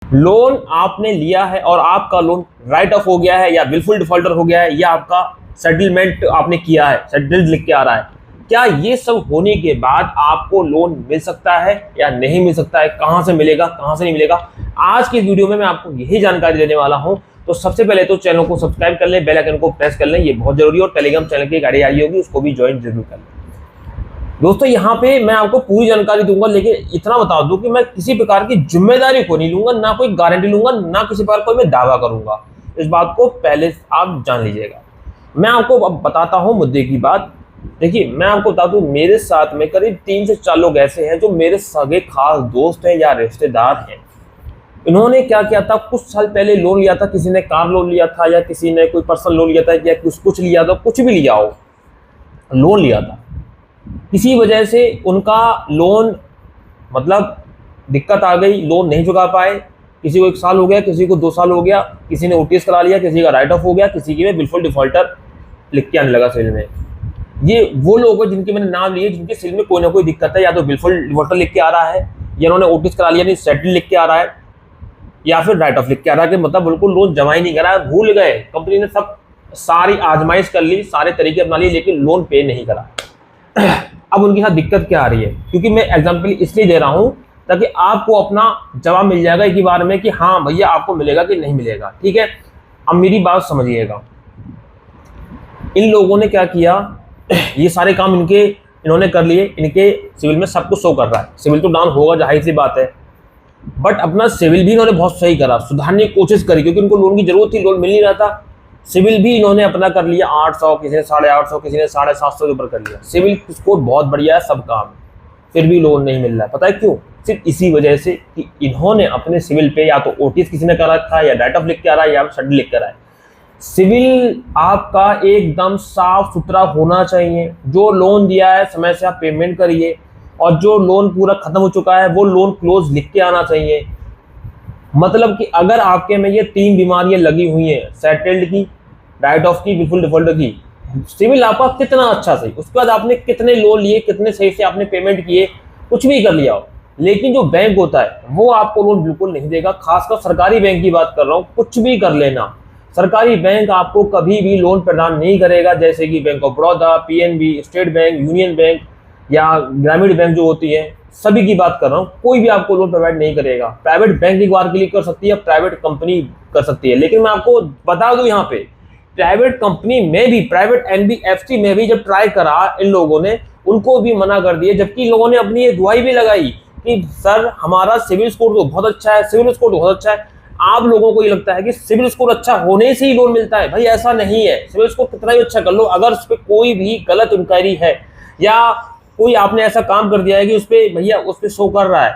Loan आपने लिया है और आपका लोन राइट ऑफ हो गया है या बिल्कुल डिफॉल्टर हो गया है या आपका सेटलमेंट आपने किया है, सेटल्ड लिख के आ रहा है, क्या ये सब होने के बाद आपको लोन मिल सकता है या नहीं मिल सकता है, कहां से मिलेगा कहां से नहीं मिलेगा, आज की वीडियो में मैं आपको यही जानकारी देने वाला हूं। तो सबसे पहले तो चैनल को सब्सक्राइब कर लें, बेल आइकन को प्रेस कर लें, ये बहुत जरूरी है। और टेलीग्राम चैनल की गाड़ी आई होगी, उसको भी ज्वाइन जरूर कर लें। दोस्तों यहाँ पे मैं आपको पूरी जानकारी दूंगा, लेकिन इतना बता दूं कि मैं किसी प्रकार की जिम्मेदारी को नहीं लूंगा, ना कोई गारंटी लूंगा, ना किसी प्रकार कोई मैं दावा करूंगा। इस बात को पहले आप जान लीजिएगा। मैं आपको अब बताता हूं मुद्दे की बात। देखिए, मैं आपको बता दूं, मेरे साथ में करीब 3 से 4 लोग ऐसे हैं जो मेरे सगे खास दोस्त हैं या रिश्तेदार हैं। इन्होंने क्या किया था, कुछ साल पहले लोन लिया था। किसी ने कार लोन लिया था, या किसी ने कोई पर्सनल लोन लिया था, या कुछ लिया था, कुछ भी लिया हो, लोन लिया था। किसी वजह से उनका लोन, मतलब दिक्कत आ गई, लोन नहीं चुका पाए। किसी को 1 साल हो गया, किसी को 2 साल हो गया, किसी ने ओटीएस करा लिया, किसी का राइट ऑफ हो गया, किसी की में बिल्कुल डिफॉल्टर लिख के आने लगा सिविल में। ये वो लोग हैं जिनके मैंने नाम लिए, जिनके सिविल में कोई ना कोई दिक्कत है, या तो बिल्कुल डिफॉल्टर लिख के आ रहा है, या उन्होंने ओटीएस करा लिया नहीं सेटल लिख के आ रहा है, या फिर राइट ऑफ लिख के आ रहा है कि मतलब बिल्कुल लोन जमा ही नहीं करा, भूल गए। कंपनी ने सब सारी आजमाइश कर ली, सारे तरीके अपना लिए, लेकिन लोन पे नहीं करा। अब उनके साथ दिक्कत क्या आ रही है, क्योंकि मैं एग्जांपल इसलिए दे रहा हूं ताकि आपको अपना जवाब मिल जाएगा एक ही बार में कि हाँ भैया आपको मिलेगा कि नहीं मिलेगा। ठीक है, अब मेरी बात समझिएगा। इन लोगों ने क्या किया, ये सारे काम इन्होंने कर लिए, इनके सिविल में सब कुछ शो कर रहा है। सिविल तो डाउन होगा, जाहिर सी बात है, बट अपना सिविल भी इन्होंने बहुत सही करा, सुधारने की कोशिश करी, क्योंकि उनको लोन की जरूरत थी, लोन मिल नहीं रहा था। सिविल भी इन्होंने अपना कर लिया 800, किसी ने 850, किसी ने 750 के ऊपर कर लिया। सिविल स्कोर बहुत बढ़िया है सब काम, फिर भी लोन नहीं मिल रहा है। पता है क्यों? सिर्फ इसी वजह से कि इन्होंने अपने सिविल पे या तो ओटीएस किसी ने करा रखा है, या डाटा लिख के आ रहा है, या शेड्यूल लिख कर आया है। सिविल आपका एकदम साफ सुथरा होना चाहिए। जो लोन दिया है समय से आप पेमेंट करिए, और जो लोन पूरा खत्म हो चुका है वो लोन क्लोज लिख के आना चाहिए। मतलब कि अगर आपके में ये 3 बीमारियां लगी हुई हैं, सेटल्ड की, राइट ऑफ की, बिल्कुल डिफॉल्ट की, सिविल आपका कितना अच्छा सही, उसके बाद आपने कितने लोन लिए, कितने सही से आपने पेमेंट किए, कुछ भी कर लिया हो, लेकिन जो बैंक होता है वो आपको लोन बिल्कुल नहीं देगा। खासकर सरकारी बैंक की बात कर रहा हूँ। कुछ भी कर लेना, सरकारी बैंक आपको कभी भी लोन प्रदान नहीं करेगा, जैसे कि bank of Baroda, PNB, state bank, union bank या ग्रामीण बैंक जो होती है, सभी की बात कर रहा हूँ। कोई भी आपको लोन प्रोवाइड नहीं करेगा। प्राइवेट बैंक एक बार के लिए कर सकती है, प्राइवेट कंपनी कर सकती है, लेकिन मैं आपको बता दूं यहाँ पे, प्राइवेट कंपनी में भी, प्राइवेट एनबीएफसी में भी जब ट्राई करा इन लोगों ने, उनको भी मना कर दिए, जबकि इन लोगों ने अपनी ये दुआई भी लगाई कि सर हमारा सिविल स्कोर तो बहुत अच्छा है, सिविल स्कोर तो बहुत अच्छा है। आप लोगों को ये लगता है कि सिविल स्कोर अच्छा होने से ही लोन मिलता है। भाई ऐसा नहीं है। सिविल स्कोर कितना ही अच्छा कर लो, अगर उस पर कोई भी गलत इंक्वायरी है, या कोई आपने ऐसा काम कर दिया है कि उस पर भैया उस पर शो कर रहा है,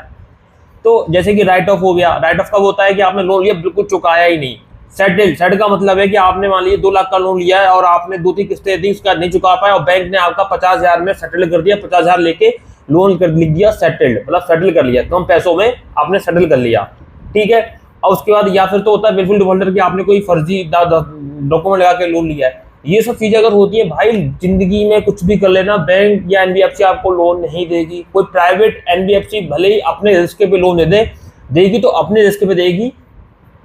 तो जैसे कि राइट ऑफ हो गया। राइट ऑफ कब होता है कि आपने लोन लिया, बिल्कुल चुकाया ही नहीं। सेट का मतलब है कि आपने मान लीजिए 2 लाख का लोन लिया है और आपने 2-3 किस्तें दी, उसके बाद नहीं चुका पाए, और बैंक ने आपका 50,000 में सेटल कर दिया, 50,000 लेके लोन कर लिख दिया सेटल्ड, मतलब सेटल कर लिया, कम पैसों में आपने सेटल कर लिया। ठीक है, और उसके बाद या फिर तो होता है बिल्कुल डिफॉल्टर की आपने कोई फर्जी डॉक्यूमेंट लगा के लोन लिया है। ये सब चीजें अगर होती है, भाई जिंदगी में कुछ भी कर लेना, बैंक या एनबीएफसी आपको लोन नहीं देगी। कोई प्राइवेट एनबीएफसी भले ही अपने रिस्क पे लोन देगी तो अपने रिस्क पे देगी,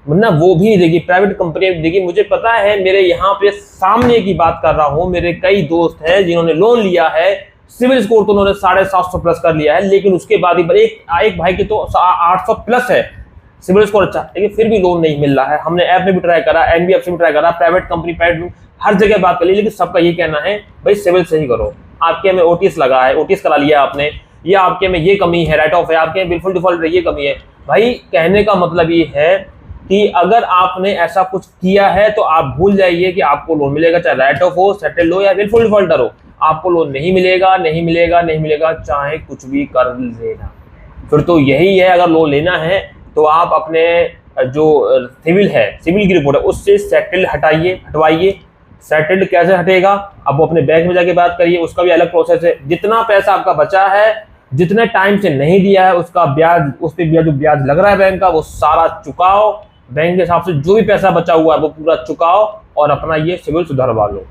वरना वो भी नहीं देगी, प्राइवेट कंपनी देगी। मुझे पता है, मेरे यहाँ पे सामने की बात कर रहा हूँ, मेरे कई दोस्त हैं जिन्होंने लोन लिया है, सिविल स्कोर तो उन्होंने 750 प्लस कर लिया है, लेकिन उसके बाद ही एक भाई की तो 800 प्लस है सिविल स्कोर अच्छा, लेकिन फिर भी लोन नहीं मिल रहा है। हमने ऐप में भी ट्राई करा, एनबीएफसी में ट्राई करा, प्राइवेट कंपनी, प्राइवेट हर जगह बात कर ली, लेकिन सबका ये कहना है भाई सिविल सही करो। आपके में ओटीएस लगा है, ओटीएस करा लिया आपने, या आपके में ये कमी है, राइट ऑफ है, आपके में बिल्कुल डिफॉल्ट है, ये कमी है। भाई कहने का मतलब ये है कि अगर आपने ऐसा कुछ किया है तो आप भूल जाइए कि आपको लोन मिलेगा, चाहे राइट ऑफ हो, सेटल हो, या बिल्कुल डिफॉल्टर हो, आपको लोन नहीं मिलेगा, नहीं मिलेगा, नहीं मिलेगा, चाहे कुछ भी कर लेना। फिर तो यही है, अगर लोन लेना है तो आप अपने जो सिविल है, सिविल की रिपोर्ट है, उससे सेटल हटवाइए। सेटल्ड कैसे हटेगा, अब वो अपने बैंक में जाके बात करिए, उसका भी अलग प्रोसेस है। जितना पैसा आपका बचा है, जितने टाइम से नहीं दिया है, उसका ब्याज, उस पर जो ब्याज लग रहा है बैंक का, वो सारा चुकाओ। बैंक के हिसाब से जो भी पैसा बचा हुआ है वो पूरा चुकाओ, और अपना ये सिविल सुधरवा लो।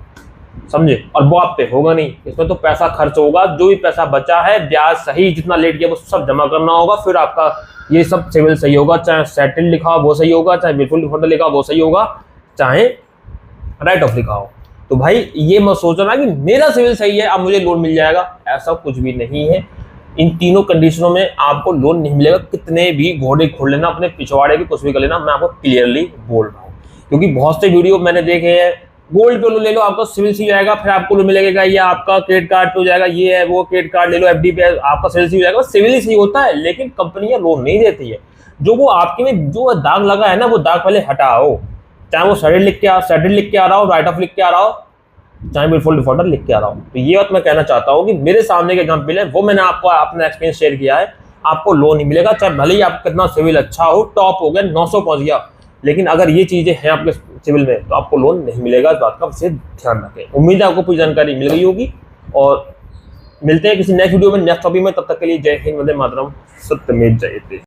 समझे। और वो आप पे होगा नहीं, इसमें तो पैसा खर्च होगा, जो भी पैसा बचा है ब्याज सही जितना लेट किया वो सब जमा करना होगा, फिर आपका ये सब सिविल सही होगा, चाहे सेटल लिखा हो वो सही होगा, चाहे विलफुल डिफॉल्टर लिखा हो वो सही होगा, चाहे राइट ऑफ लिखा हो। तो भाई ये मत सोचना कि मेरा सिविल सही है अब मुझे लोन मिल जाएगा, ऐसा कुछ भी नहीं है। इन तीनों कंडीशनों में आपको लोन नहीं मिलेगा, कितने भी घोड़े खोल लेना, अपने पिछवाड़े भी कुछ भी कर लेना, मैं आपको क्लियरली बोल रहा हूँ। क्योंकि बहुत से वीडियो मैंने देखे हैं, गोल्ड पे लोन ले लो आपका सिविल सी जाएगा, फिर आपको लोन मिलेगा, या आपका क्रेडिट कार्ड पे हो जाएगा, ये है वो क्रेडिट कार्ड ले लो एफडी पे आपका सिविल सी हो जाएगा। सिविल ही सही होता है, लेकिन कंपनियां लोन नहीं देती है। जो वो आपके में जो दाग लगा है ना, वो दाग पहले हटाओ, चाहे वो सेटल लिख के आ रहा हो, राइट ऑफ लिख के आ रहा हो, चाहे विलफुल डिफॉल्टर लिख के आ रहा हूँ। तो ये बात मैं कहना चाहता हूँ कि मेरे सामने के एग्जाम्पल है वो मैंने आपको अपना एक्सपीरियंस शेयर किया है। आपको लोन नहीं मिलेगा, चाहे भले ही आप कितना सिविल अच्छा हो, टॉप हो गया 900 पहुंच गया, लेकिन अगर ये चीजें हैं आपके सिविल में तो आपको लोन नहीं मिलेगा। इस बात का विशेष ध्यान रखें। उम्मीद है आपको पूरी जानकारी मिल गई होगी, और मिलते हैं किसी नेक्स्ट वीडियो में नेक्स्ट टॉपिक में। तब तक के लिए जय हिंद, वंदे मातरम, सत्यमेव जयते।